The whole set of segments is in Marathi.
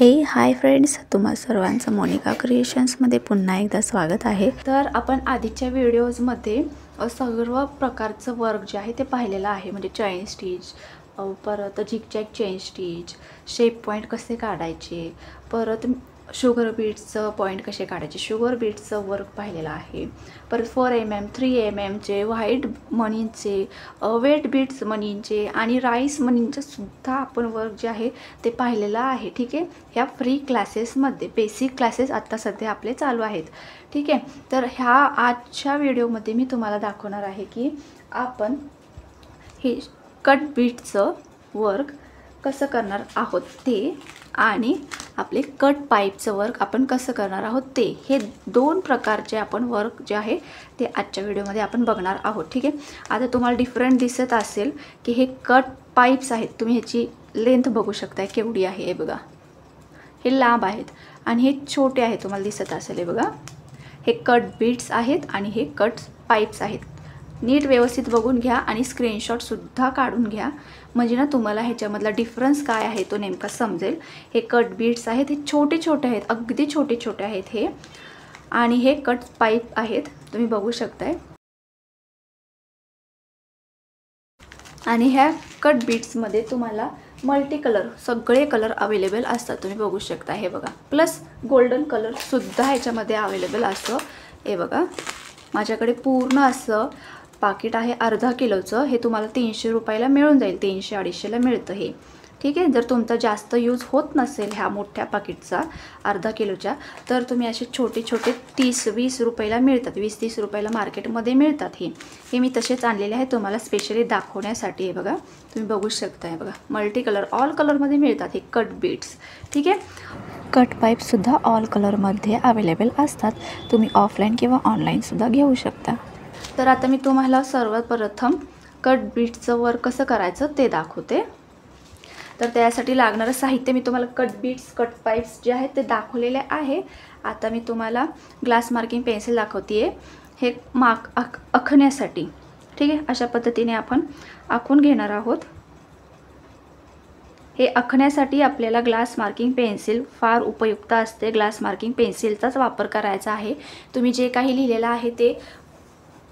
हाय फ्रेंड्स, तुम्हा सर्वांचं मोनिका क्रिएशन्समध्ये पुन्हा एकदा स्वागत आहे। तर आपण आधीच्या व्हिडिओजमध्ये सर्व प्रकारचं वर्क जे आहे ते पाहिलेलं आहे, म्हणजे चेन स्टिच, परत zigzag chain stitch, shape point कसे काढायचे, परत शुगर बीड्सचं पॉइंट कसे काढायचे, शुगर बीड्सचं वर्क पाहिलेलं आहे। परत 4 mm 3 mm चे व्हाईट मनीचे, वेट बीड्स मनीचे आणि राईस मनीचे सुद्धा आपण वर्क जे आहे ते पाहिलेलं आहे। ठीक आहे, ह्या फ्री क्लासेसमध्ये बेसिक क्लासेस आता सध्या आपले चालू आहेत। ठीक आहे, तर ह्या आजच्या व्हिडिओमध्ये मी तुम्हाला दाखवणार आहे की आपण हे कट बीड्सचं वर्क कसं करणार आहोत ते, आणि आपले कट पाईपचं वर्क आपण कसं करणार आहोत ते। हे दोन प्रकारचे आपण वर्क जे आहे ते आजच्या व्हिडिओमध्ये आपण बघणार आहोत। ठीक आहे, आता तुम्हाला डिफरंट दिसत असेल की हे कट पाईप्स आहेत, तुम्ही ह्याची लेंथ बघू शकताय केवढी आहे, हे बघा, हे लांब आहेत आणि हे छोटे आहेत, तुम्हाला दिसत असेल हे बघा, हे कट बीड्स आहेत आणि हे कट पाईप्स आहेत। नीट व्यवस्थित बघून घ्या आणि स्क्रीनशॉट सुद्धा काढून घ्या, म्हणजे ना तुम्हाला ह्याच्यामधला डिफरन्स काय आहे तो नेमका समजेल। हे कट बीड्स आहेत, हे छोटे छोटे आहेत, अगदी छोटे छोटे आहेत हे, आणि हे कट पाईप आहेत, तुम्ही बघू शकताय। आणि ह्या कट बीड्समध्ये तुम्हाला मल्टी कलर सगळे कलर अवेलेबल असतात, तुम्ही बघू शकता, हे बघा, प्लस गोल्डन कलर सुद्धा ह्याच्यामध्ये अवेलेबल असतो। हे बघा, माझ्याकडे पूर्ण असं पाकिट आहे अर्धा किलोचं, हे तुम्हाला 300 रुपयाला मिळून जाईल, 300-250ला मिळतं हे। ठीक आहे, जर तुमचा जास्त यूज होत नसेल ह्या मोठ्या पाकिटचा अर्धा किलोच्या, तर तुम्ही असे छोटे छोटे 30-20 रुपयाला मिळतात, 20-30 रुपयाला मार्केटमध्ये मिळतात। हे मी तसेच आणलेले आहे तुम्हाला स्पेशली दाखवण्यासाठी। हे बघा, तुम्ही बघू शकता, हे बघा, मल्टी कलर ऑल कलरमध्ये मिळतात हे कट बीड्स। ठीक आहे, कट पाईपसुद्धा ऑल कलरमध्ये अवेलेबल असतात, तुम्ही ऑफलाईन किंवा ऑनलाईनसुद्धा घेऊ शकता। तर आता मी तुम्हाला सर्वात प्रथम कट बीड्सचं वर्क कसं करायचं ते दाखवते। तर त्यासाठी लागणारं साहित्य मी तुम्हाला कट बीड्स कट पाईप्स जे आहेत ते दाखवलेले आहे। आता मी तुम्हाला ग्लास मार्किंग पेन्सिल दाखवते, हे आखण्यासाठी। ठीक आहे, अशा पद्धतीने आपण आखून घेणार आहोत। हे आखण्यासाठी आपल्याला ग्लास मार्किंग पेन्सिल फार उपयुक्त असते, ग्लास मार्किंग पेन्सिलचाच वापर करायचा आहे। तुम्ही जे काही लिहिलेलं आहे ते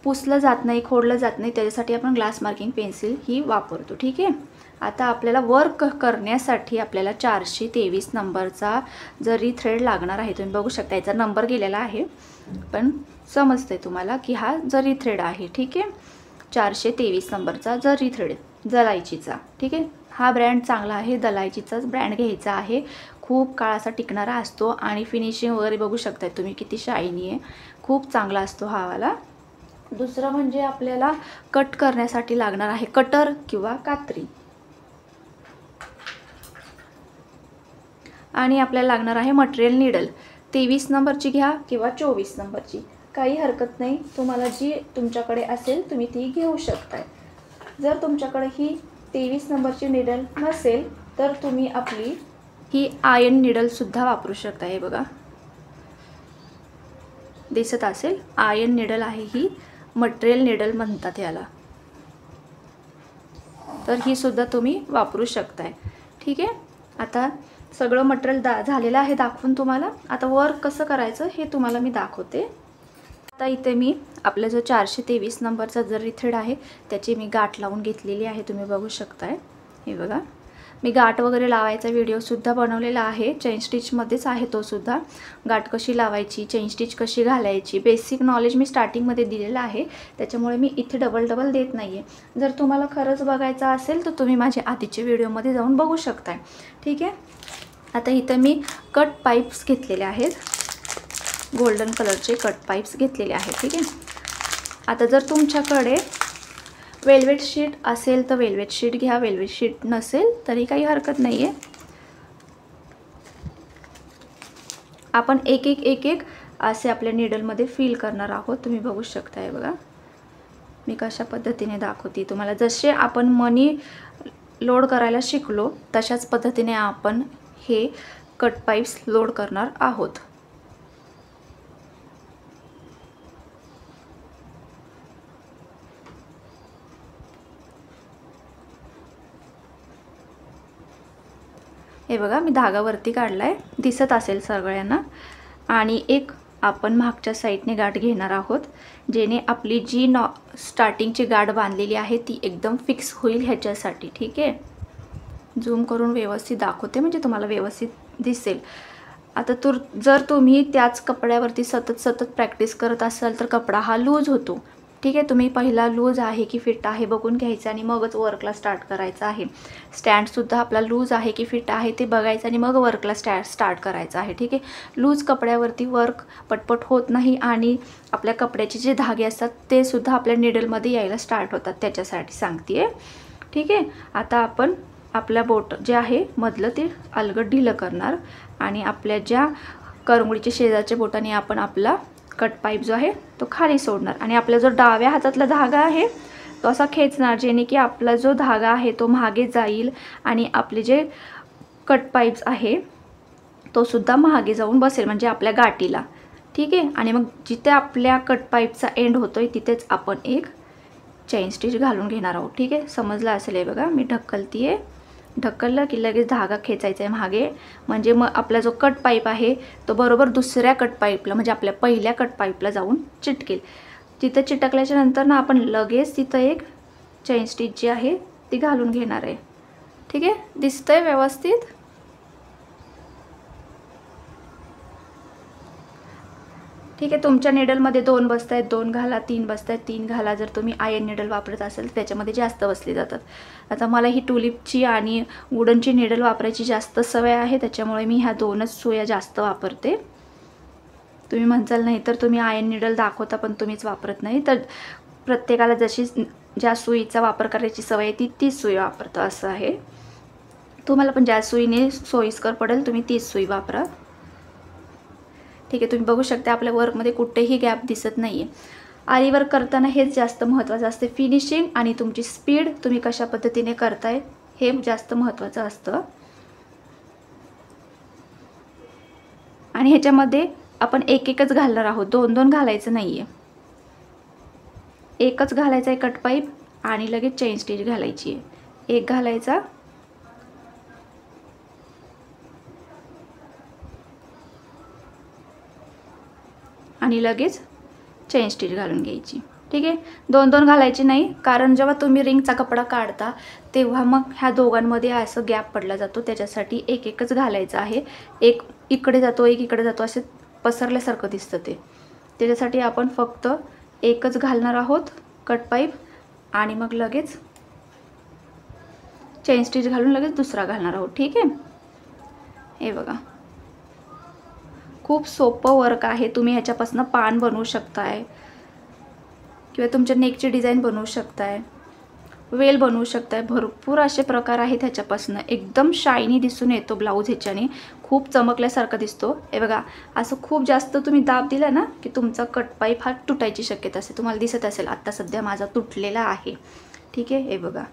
पुसलं जात नाही, खोडलं जात नाही, त्याच्यासाठी आपण ग्लास मार्किंग पेन्सिल ही वापरतो। ठीक आहे, आता आपल्याला वर्क करण्यासाठी आपल्याला 423 नंबरचा जरी थ्रेड लागणार आहे, तुम्ही बघू शकता, याचा नंबर गेलेला आहे पण समजतंय तुम्हाला की हा जरी थ्रेड आहे। ठीक आहे, 423 नंबरचा जरी थ्रेड दलाईचीचा। ठीक आहे, हा ब्रँड चांगला आहे, दलाईचीचाच ब्रँड घ्यायचा आहे, खूप काळ असा टिकणारा असतो आणि फिनिशिंग वगैरे बघू शकताय तुम्ही किती शायनी आहे, खूप चांगला असतो हा वाला। दुसरं म्हणजे आपल्याला कट करण्यासाठी लागणार आहे कटर किंवा कात्री, आणि आपल्याला लागणार आहे मटेरियल नीडल। 23 नंबरची घ्या किंवा 24 नंबरची, काही हरकत नाही, तुम्हाला जी तुमच्याकडे असेल तुम्ही ती घेऊ शकताय। जर तुमच्याकडे ही 23 नंबरची नीडल नसेल तर तुम्ही आपली ही आयर्न नीडल सुद्धा वापरू शकता। हे बघा, दिसत असेल, आयर्न नीडल आहे ही, मटेरियल नीडल म्हणतात याला, तर ही सुद्धा तुम्ही वापरू शकताय। ठीक आहे, आता सगळं मटेरियल झालेलं आहे दाखवून तुम्हाला। आता वर्क कसं करायचं हे तुम्हाला मी दाखवते। आता इथे मी आपला जो 423 नंबरचा जरी थ्रेड आहे त्याची मी गाठ लावून घेतलेली आहे, तुम्ही बघू शकताय। हे बघा, मी गाठ वगैरे लावायचा व्हिडिओसुद्धा बनवलेला आहे, चेन स्टिचमध्येच आहे तो सुद्धा, गाठ कशी लावायची, चेन स्टिच कशी घालायची, बेसिक नॉलेज मी स्टार्टिंगमध्ये दिलेलं आहे, त्याच्यामुळे मी इथे डबल देत नाही आहे। जर तुम्हाला खरंच बघायचं असेल तर तुम्ही माझ्या आधीच्या व्हिडिओमध्ये जाऊन बघू शकताय। ठीक आहे, आता इथं मी कट पाईप्स घेतलेले आहेत, गोल्डन कलरचे कट पाईप्स घेतलेले आहेत। ठीक आहे, आता जर तुमच्याकडे वेल्वेट शीट असेल तर वेल्वेट शीट घ्या, वेल्वेट शीट नसेल तरी काही हरकत नाही आहे। आपण एक एक असे आपल्या नीडलमध्ये फिल करणार आहोत, तुम्ही बघू शकताय। बघा, मी कशा पद्धतीने दाखवते तुम्हाला, जसे आपण मनी लोड करायला शिकलो तशाच पद्धतीने आपण हे कट पाईप्स लोड करणार आहोत। हे बघा मी धागा वरती काढलाय, दिसत असेल सगळ्यांना. आणि एक आपण मागच्या साईडने गाठ घेणार आहोत, जेणे आपली जी स्टार्टिंगची गाठ बांधलेली आहे ती एकदम फिक्स होईल ह्याच्यासाठी. ठीक आहे, झूम करून व्यवस्थित दाखवते म्हणजे तुम्हाला व्यवस्थित दिसेल. आता जर तुम्ही त्याच कपड्यावरती सतत प्रॅक्टिस करत असाल तर कपडा हा लूज होतो. ठीक आहे, तुम्ही पहिला लूज आहे की फिट आहे बघून घ्यायचं आणि मगच वर्कला स्टार्ट करायचं आहे. स्टँडसुद्धा आपला लूज आहे की फिट आहे ते बघायचं आणि मग वर्कला स्टार्ट करायचं आहे. ठीक आहे, लूज कपड्यावरती वर्क पटपट होत नाही आणि आपल्या कपड्याचे जे धागे असतात ते सुद्धा आपल्या निडलमध्ये यायला स्टार्ट होतात, त्याच्यासाठी सांगते आहे. ठीक आहे, आता आपण आपल्या बोट जे आहे मधलं ते अलगद ढिलं करणार आणि आपल्या ज्या करंगळीच्या शेजारच्या बोटाने आपण आपला कट पाईप जो आहे तो खाली सोडणार आणि आपला जो डाव्या हातातला धागा आहे तो असा खेचणार, जेणे की आपला जो धागा आहे तो मागे जाईल आणि आपले जे कट पाईप्स आहे तो सुद्धा मागे जाऊन बसेल म्हणजे आपल्या गाठीला. ठीक आहे, आणि मग जिथे आपल्या कट पाईपचा एंड होतोय तिथेच आपण एक चेन स्टिच घालून घेणार आहोत. ठीक आहे, समजलं असेल. हे बघा मी ढकलतीये, ढकललं की लगेच धागा खेचायचा आहे मागे, म्हणजे मग आपला जो कट पाईप आहे तो बरोबर दुसऱ्या कट पाईपला म्हणजे आपल्या पहिल्या कट पाईपला जाऊन चिटकेल. तिथं चिटकल्याच्या नंतर ना आपण लगेच तिथं एक चेन स्टिच जी आहे ती घालून घेणार आहे. ठीक आहे, दिसतंय व्यवस्थित. ठीक आहे, तुमच्या निडलमध्ये 2 बसत आहेत 2 घाला, 3 बसत आहेत 3 घाला. जर तुम्ही आयर्न निडल वापरत असाल त्याच्यामध्ये जास्त बसली जातात. आता मला ही टुलिपची आणि वुडनची निडल वापरायची जास्त सवय आहे, त्याच्यामुळे मी ह्या 2च सुया जास्त वापरते. तुम्ही म्हणसाल नाही तर तुम्ही आयर्न निडल दाखवता पण तुम्हीच वापरत नाही, तर प्रत्येकाला जशी ज्या सुईचा वापर करायची सवय आहे तीच सुई वापरतं असं आहे. तुम्हाला पण ज्या सुईने सोयीस्कर पडेल तुम्ही तीच सुई वापरा. ठीक आहे, तुम्ही बघू शकता आपल्या वर्कमध्ये कुठेही गॅप दिसत नाही आहे. आरी वर्क करताना हेच जास्त महत्त्वाचं असते, फिनिशिंग आणि तुमची स्पीड तुम्ही कशा पद्धतीने करताय हे जास्त महत्त्वाचं असतं. आणि ह्याच्यामध्ये आपण एकच घालणार आहोत, 2 घालायचं नाही आहे. एकच घालायचा आहे कट पाईप आणि लगेच चेन स्टिच घालायची आहे. एक घालायचा आणि लगेच चेन स्टिच घालून घ्यायची. ठीक आहे, 2 घालायची नाही, कारण जेव्हा तुम्ही रिंगचा कपडा काढता तेव्हा मग ह्या दोघांमध्ये असं गॅप पडला जातो, त्याच्यासाठी एकच घालायचं आहे. एक इकडे जातो एक इकडे जातो असे पसरल्यासारखं दिसतं ते, त्याच्यासाठी आपण फक्त एकच घालणार आहोत कट पाईप आणि मग लगेच चेन स्टिच घालून लगेच दुसरा घालणार आहोत. ठीक आहे, हे बघा खूप सोपं वर्क आहे. तुम्ही ह्याच्यापासून पान बनवू शकताय किंवा तुमच्या नेकची डिझाईन बनवू शकताय, वेल बनवू शकताय. भरपूर असे प्रकार आहेत ह्याच्यापासून. एकदम शायनी दिसून येतो ब्लाऊज, ह्याच्याने खूप चमकल्यासारखं दिसतो. हे बघा असं खूप जास्त तुम्ही दाब दिला ना की तुमचा कट पाईप हा तुटायची शक्यता असते. तुम्हाला दिसत असेल आत्ता सध्या माझा तुटलेला आहे. ठीक आहे, हे बघा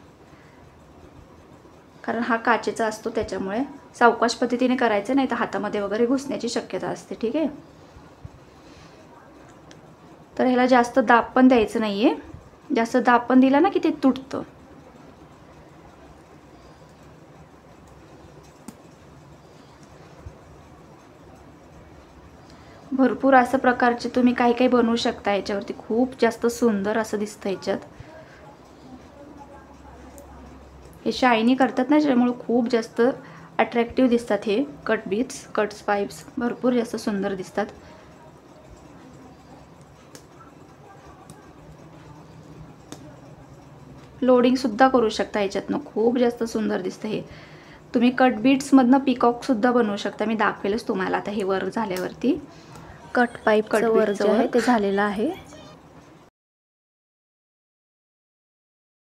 कारण हा काचेचा असतो त्याच्यामुळे सावकाश पद्धतीने करायचं, नाही तर हातामध्ये वगैरे घुसण्याची शक्यता असते. ठीक आहे, तर ह्याला जास्त दाब पण द्यायचं नाही आहे. जास्त दाब पण दिला ना की ते तुटतं. भरपूर असं प्रकारचे तुम्ही काही बनवू शकता याच्यावरती. खूप जास्त सुंदर असं दिसतं ह्याच्यात. हे शायनी करतात ना ज्यामुळे खूप जास्त अट्रॅक्टिव्ह दिसतात. हे कट बीट्स कट्स पाईप्स भरपूर जास्त सुंदर दिसतात. लोडिंग सुद्धा करू शकता ह्याच्यातनं, खूप जास्त सुंदर दिसतं. हे तुम्ही कट बीट्समधनं पिकॉक सुद्धा बनवू शकता. मी दाखवेलच तुम्हाला आता हे वर्क झाल्यावरती. कट पाईपचं वर्क जे आहे ते झालेलं आहे.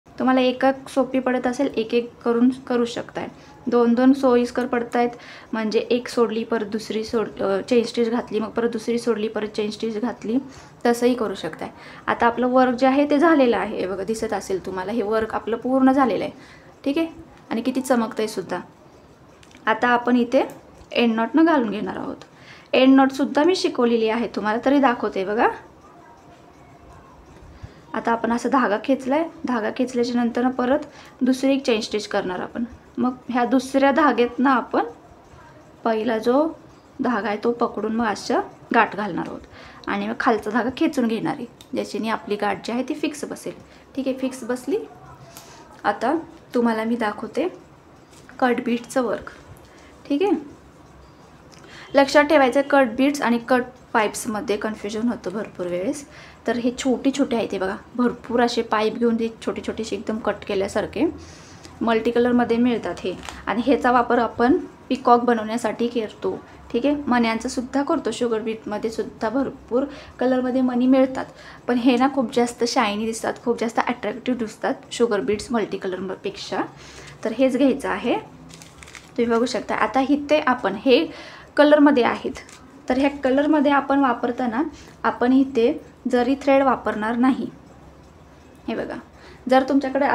तुम्हाला एक सोपी पडत असेल एक करून करू शकताय. 2 सोयीस्कर पडतायत म्हणजे एक सोडली परत दुसरी चेन स्टिच घातली, मग परत दुसरी सोडली परत चेन स्टिच घातली, तसंही करू शकताय. आता आपलं वर्क जे आहे ते झालेलं आहे. बघा दिसत असेल तुम्हाला हे वर्क आपलं पूर्ण झालेलं आहे. ठीक आहे, आणि किती चमकतंय सुद्धा. आता आपण इथे एंड नॉटनं घालून घेणार आहोत. एंड नॉट सुद्धा मी शिकवलेली आहे तुम्हाला, तरी दाखवते बघा. आता आपण असं धागा खेचलाय, धागा खेचल्याच्या नंतर परत दुसरी एक चेन स्टिच करणार आपण. मग ह्या दुसऱ्या धाग्यातनं आपण पहिला जो धागा आहे तो पकडून मग अशा गाठ घालणार आहोत आणि मग खालचा धागा खेचून घेणार आहे, ज्याच्याने आपली गाठ जी आहे ती फिक्स बसेल. ठीक आहे, फिक्स बसली. आता तुम्हाला मी दाखवते कट बीट्सचं वर्क. ठीक आहे, लक्षात ठेवायचं कट बीट्स आणि कट पाईप्समध्ये कन्फ्युजन होतं भरपूर वेळेस. तर हे छोटे छोटे आहे ते बघा, भरपूर असे पाईप घेऊन ते छोटे छोटेसे एकदम कट केल्यासारखे मल्टी कलरमध्ये मिळतात हे. आणि ह्याचा वापर आपण पिकॉक बनवण्यासाठी करतो. ठीक आहे, मण्यांचा सुद्धा करतो. शुगर बीटमध्ये सुद्धा भरपूर कलरमध्ये मणी मिळतात, पण हे ना खूप जास्त शायनी दिसतात, खूप जास्त अट्रॅक्टिव्ह दिसतात शुगर बीट्स मल्टी कलरपेक्षा. तर हेच घ्यायचं आहे, तुम्ही बघू शकता. आता इथे आपण हे कलरमध्ये आहेत, तर ह्या कलरमध्ये आपण वापरताना आपण इथे जरी थ्रेड वापरणार नाही. हे बघा, जर तुमच्याकडे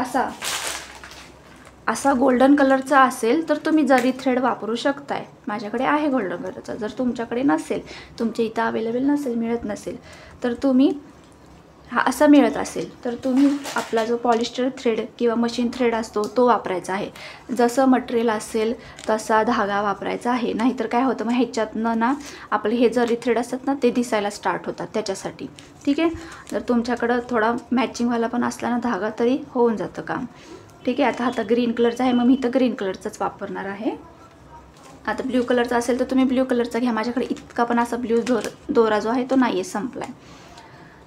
असा गोल्डन कलरचा असेल तर तुम्ही जरी थ्रेड वापरू शकताय. माझ्याकडे आहे गोल्डन कलरचा. जर तुमच्याकडे नसेल, तुमच्या इथं अवेलेबल नसेल, मिळत नसेल, तर तुम्ही असा मिळत असेल तर तुम्ही आपला जो पॉलिस्टर थ्रेड किंवा मशीन थ्रेड असतो तो वापरायचा आहे. जसं मटेरियल असेल तसा धागा वापरायचा आहे. नाहीतर काय होतं, मग ह्याच्यातनं ना आपले हे जरी थ्रेड असतात ना ते दिसायला स्टार्ट होतात त्याच्यासाठी. ठीक आहे, जर तुमच्याकडं थोडा मॅचिंगवाला पण असला ना धागा तरी होऊन जातं काम. ठीक आहे, आता ग्रीन कलरचा आहे, मग मी इथं ग्रीन कलरचाच वापरणार आहे. आता ब्ल्यू कलरचा असेल तर तुम्ही ब्ल्यू कलरचा घ्या. माझ्याकडे इतका पण असा ब्ल्यू दोरा जो आहे तो नाही आहे, संपला आहे.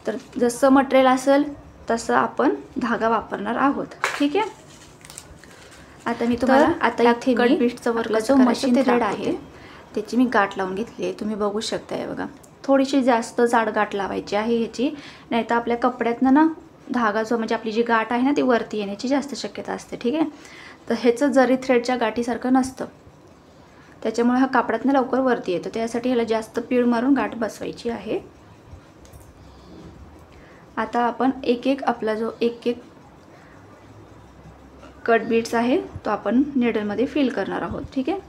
तर जसं मटेरियल असेल तसं आपण धागा वापरणार आहोत. ठीक आहे, आता मी तुम्हाला आता इथे कट बीट्सचं वर्क जो मशीन थ्रेड आहे त्याची मी गाठ लावून घेतली आहे. तुम्ही बघू शकता. हे बघा, थोडीशी जास्त जाड गाठ लावायची आहे ह्याची, नाही तर आपल्या कपड्यातनं ना धागा जो म्हणजे आपली जी गाठ आहे ना ती वरती येण्याची जास्त शक्यता असते. ठीक आहे, तर ह्याचं जरी थ्रेडच्या गाठीसारखं नसतं, त्याच्यामुळे हा कापडातनं लवकर वरती येतो. त्यासाठी ह्याला जास्त पीळ मारून गाठ बसवायची आहे. आता आपण आपला जो एक कट बीट्स आहे तो आपण निडलमध्ये फिल करणार आहोत. ठीक आहे,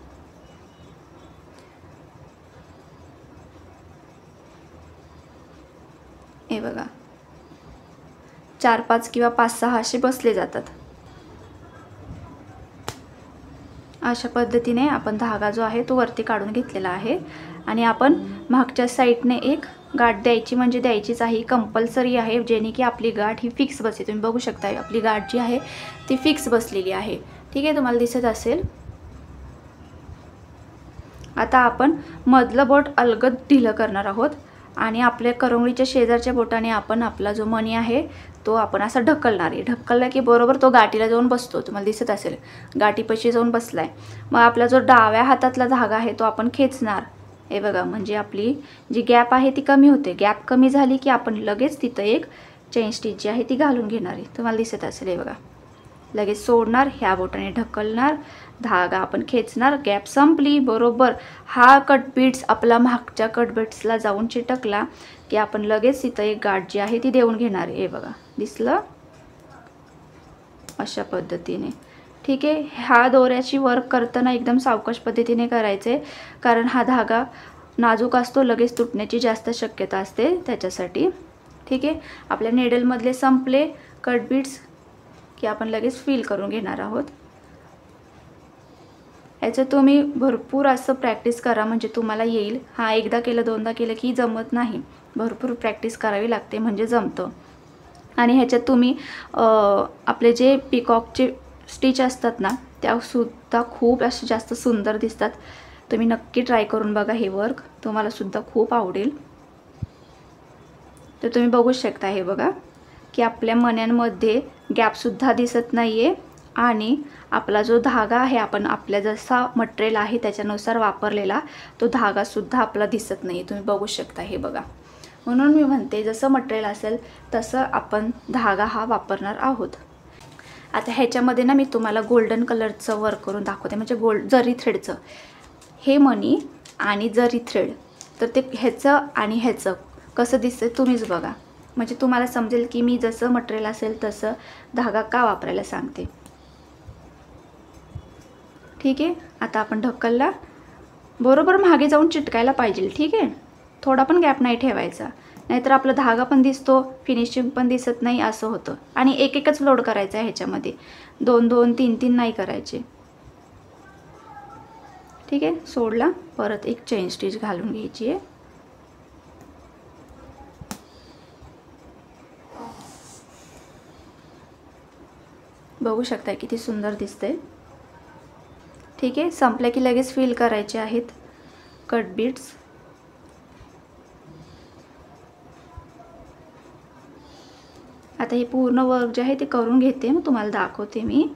हे बघा 4-5 किंवा 5-6 असे बसले जातात. अशा पद्धतीने आपण धागा जो आहे तो वरती काढून घेतलेला आहे. आणि आपण मागच्या साईडने एक गाठ द्यायची, म्हणजे द्यायचीच आहे, कंपल्सरी आहे, जेणे की आपली गाठ ही फिक्स बसते. तुम्ही बघू शकता आपली गाठ जी आहे ती फिक्स बसलेली आहे. ठीक आहे, तुम्हाला दिसत असेल. आता आपण मधलं बोट अलगद ढिलं करणार आहोत आणि आपल्या करंगळीच्या शेजारच्या बोटाने आपण आपला जो मणी आहे तो आपण असा ढकलणार आहे. ढकलला की बरोबर तो गाठीला जाऊन बसतो. तुम्हाला दिसत असेल गाठीपाशी जाऊन बसलाय. मग आपला जो डाव्या हातातला धागा आहे तो आपण खेचणार. हे बघा, म्हणजे आपली जी गॅप आहे ती कमी होते. गॅप कमी झाली की आपण लगेच तिथं एक चेन स्टिच जी आहे ती घालून घेणार आहे. तुम्हाला दिसत असेल. हे बघा, लगेच सोडणार, ह्या बोटाने ढकलणार, धागा आपण खेचणार, गॅप संपली. बरोबर हा कट बीट्स आपला मागच्या कट बीट्सला जाऊन चिटकला की आपण लगेच तिथं एक गाठ जी आहे ती देऊन घेणार. हे बघा, दिसलं अशा पद्धतीने. ठीक आहे, ह्या दोऱ्याची वर्क करताना एकदम सावकाश पद्धतीने करायचे, कारण हा धागा नाजूक असतो, लगेच तुटण्याची जास्त शक्यता असते त्याच्यासाठी. ठीक आहे, आपल्या नेडलमधले संपले कट बीट्स की आपण लगेच फिल करून घेणार आहोत. याचं तुम्ही भरपूर असं प्रॅक्टिस करा, म्हणजे तुम्हाला येईल. हा एकदा केलं दोनदा केलं की जमत नाही, भरपूर प्रॅक्टिस करावी लागते म्हणजे जमतं. आणि ह्याच्यात तुम्ही आपले जे पिकॉकचे स्टिच असतात ना त्यासुद्धा खूप असे जास्त सुंदर दिसतात. तुम्ही नक्की ट्राय करून बघा, हे वर्क तुम्हाला सुद्धा खूप आवडेल. तर तुम्ही बघू शकता. हे बघा की आपल्या मण्यांमध्ये गॅपसुद्धा दिसत नाही आहे आणि आपला जो धागा आहे आपण आपल्या जसा मटेरियल आहे त्याच्यानुसार वापरलेला तो धागासुद्धा आपला दिसत नाही. तुम्ही बघू शकता. हे बघा, म्हणून मी म्हणते जसं मटेरियल असेल तसं आपण धागा हा वापरणार आहोत. आता ह्याच्यामध्ये ना मी तुम्हाला गोल्डन कलरचं वर्क करून दाखवते, म्हणजे जरी थ्रेडचं. हे मणी आणि जरी थ्रेड, तर ते ह्याचं आणि ह्याचं कसं दिसतं तुम्हीच बघा, म्हणजे तुम्हाला समजेल की मी जसं मटेरियल असेल तसं धागा का वापरायला सांगते. ठीक आहे, आता आपण ढकलला, बरोबर मागे जाऊन चिटकायला पाहिजे. ठीक आहे, थोडा पण गॅप नाही ठेवायचा, नाहीतर आपला धागा पण दिसतो, फिनिशिंग पण दिसत नाही, असं होतं. आणि एकच लोड करायचा आहे ह्याच्यामध्ये, 2-2, 3-3 नाही करायचे. ठीक आहे, सोडला, परत एक चेन स्टिच घालून घ्यायची आहे. बघू शकता किती सुंदर दिसते. ठीक आहे, संपलं की लगेच फिल करायचे आहेत कट बीड्स. आता हे पूर्ण वर्क जे आहे ते करून घेते, मग तुम्हाला दाखवते मी.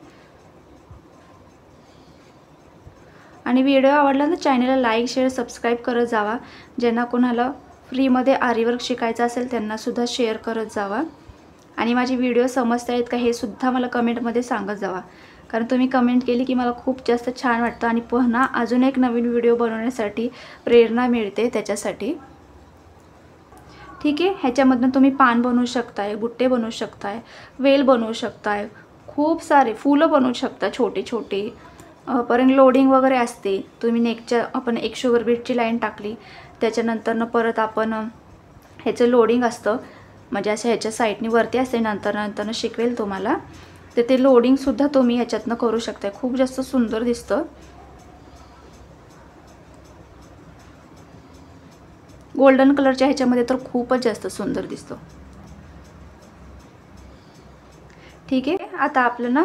आणि व्हिडिओ आवडला तर चॅनलला लाईक शेअर सबस्क्राईब करत जावा. ज्यांना कोणाला फ्रीमध्ये आरी वर्क शिकायचं असेल त्यांनासुद्धा शेअर करत जावा. आणि माझे व्हिडिओ समजत आहेत का हे सुद्धा मला कमेंटमध्ये सांगत जावा, कारण तुम्ही कमेंट केली की मला खूप जास्त छान वाटतं आणि पुन्हा अजून एक नवीन व्हिडिओ बनवण्यासाठी प्रेरणा मिळते त्याच्यासाठी. ठीक आहे, ह्याच्यामधून तुम्ही पान बनवू शकताय, बुट्टे बनवू शकताय, वेल बनवू शकताय, खूप सारे फुलं बनवू शकता छोटे छोटे. परत लोडिंग वगैरे असते. तुम्ही नेकच्या आपण एक शुगर बीटची लाईन टाकली, त्याच्यानंतरनं परत आपण ह्याचं लोडिंग असतं, म्हणजे असं ह्याच्या साईडनी वरती असते, नंतरनं शिकवेल तुम्हाला. तर ते लोडिंगसुद्धा तुम्ही ह्याच्यातनं करू शकताय. खूप जास्त सुंदर दिसतं. गोल्डन कलरच्या ह्याच्यामध्ये तर खूपच जास्त सुंदर दिसतो. ठीक आहे, आता आपलं ना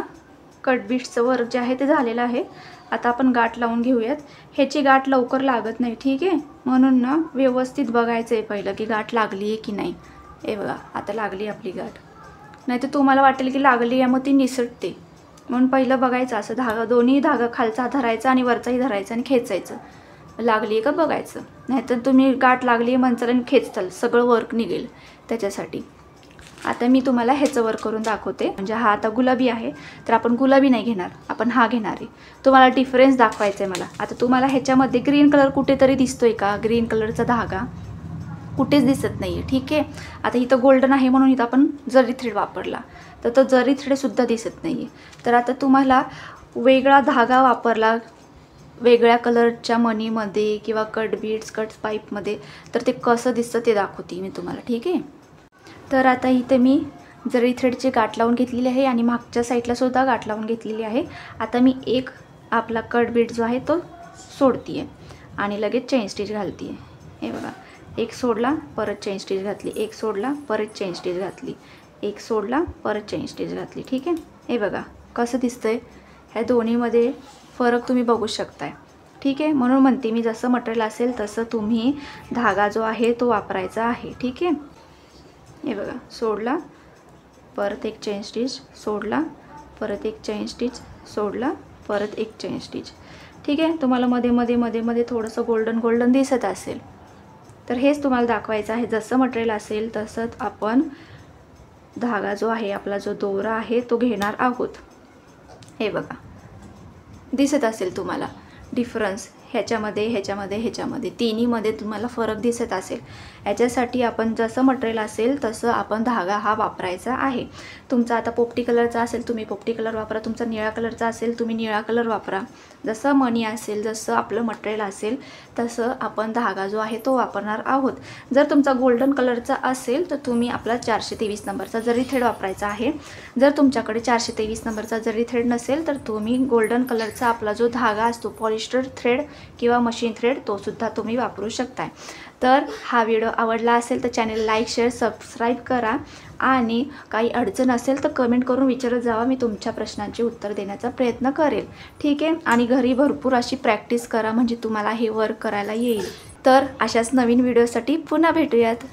कट बीट्सचं वर्क जे आहे ते झालेलं आहे. आता आपण गाठ लावून घेऊयात. ह्याची गाठ लवकर लागत नाही. ठीक आहे, म्हणून ना व्यवस्थित बघायचं आहे पहिलं की गाठ लागली आहे की नाही. हे बघा, आता लागली आपली गाठ. नाही तर तुम्हाला वाटेल की लागली आहे मग ती निसटते, म्हणून पहिलं बघायचं. असं धागा, दोन्ही धागा खालचा धरायचा आणि वरचाही धरायचा आणि खेचायचं. लागली आहे का बघायचं. नाहीतर तुम्ही गाठ लागली आहे म्हणचाल आणि खेचताल, सगळं वर्क निघेल त्याच्यासाठी. आता मी तुम्हाला ह्याचं वर्क करून दाखवते. म्हणजे हा आता गुलाबी आहे, तर आपण गुलाबी नाही घेणार, आपण हा घेणार आहे. तुम्हाला डिफरन्स दाखवायचा आहे मला. आता तुम्हाला ह्याच्यामध्ये ग्रीन कलर कुठेतरी दिसतोय का? ग्रीन कलरचा धागा कुठेच दिसत नाही आहे. ठीक आहे, आता इथं गोल्डन आहे म्हणून इथं आपण जरी थ्रेड वापरला, तर तो जरी थ्रेडसुद्धा दिसत नाही आहे. तर आता तुम्हाला वेगळा धागा वापरला वेगळ्या कलरच्या मणीमध्ये किंवा कट बीड्स कट पाईपमध्ये, तर ते कसं दिसतं ते दाखवते मी तुम्हाला. ठीक आहे, तर आता इथे मी जरी थ्रेडची गाठ लावून घेतलेली आहे आणि मागच्या साईडला सुद्धा गाठ लावून घेतलेली आहे. आता मी एक आपला कट बीड जो आहे तो सोडते आहे आणि लगेच चेन स्टिच घालते आहे. हे बघा, एक सोडला परत चेन स्टिच घातली, एक सोडला परत चेन स्टिच घातली, एक सोडला परत चेन स्टिच घातली. ठीक आहे, हे बघा कसं दिसतंय. ह्या दोन्हीमध्ये फरक तुम्ही बघू शकताय. ठीक आहे, म्हणून म्हणते मी जसं मटेरियल असेल तसं तुम्ही धागा जो आहे तो वापरायचा आहे. ठीक आहे, हे बघा, सोडला परत एक चेन स्टिच, सोडला परत एक चेन स्टिच, सोडला परत एक चेन स्टिच. ठीक आहे, तुम्हाला मध्ये मध्ये मध्ये मध्ये थोडंसं गोल्डन गोल्डन दिसत असेल, तर हेच तुम्हाला दाखवायचं आहे. जसं मटेरियल असेल तसंच आपण धागा जो आहे आपला जो दोरा आहे तो घेणार आहोत. हे बघा, दिसत असेल तुम्हाला डिफरन्स ह्याच्यामध्ये ह्याच्यामध्ये ह्याच्यामध्ये तिन्हीमध्ये तुम्हाला फरक दिसत असेल. याच्यासाठी आपण जसं मटेरियल असेल तसं आपण धागा हा वापरायचा आहे. तुमचा आता पोपटी कलरचा असेल तुम्ही पोपटी कलर वापरा, तुमचा निळा कलरचा असेल तुम्ही निळा कलर वापरा. जसं मणी असेल जसं आपलं मटेरियल असेल तसं आपण धागा जो आहे तो वापरणार आहोत. जर तुमचा गोल्डन कलरचा असेल तर तुम्ही आपला 423 नंबरचा जरी थ्रेड वापरायचा आहे. जर तुमच्याकडे 423 नंबरचा जरी थ्रेड नसेल तर तुम्ही गोल्डन कलरचा आपला जो धागा असतो पॉलिस्टर थ्रेड किंवा मशीन थ्रेड तो सुद्धा तुम्ही वापरू शकताय. तर हा व्हिडिओ आवडला असेल तर चॅनल लाईक शेअर सबस्क्राईब करा आणि काही अडचण असेल तर कमेंट करून विचारत जावा. मी तुमच्या प्रश्नांचे उत्तर देण्याचा प्रयत्न करेल. ठीक आहे, आणि घरी भरपूर अशी प्रॅक्टिस करा म्हणजे तुम्हाला हे वर्क करायला येईल. तर अशाच नवीन व्हिडिओसाठी पुन्हा भेटूयात.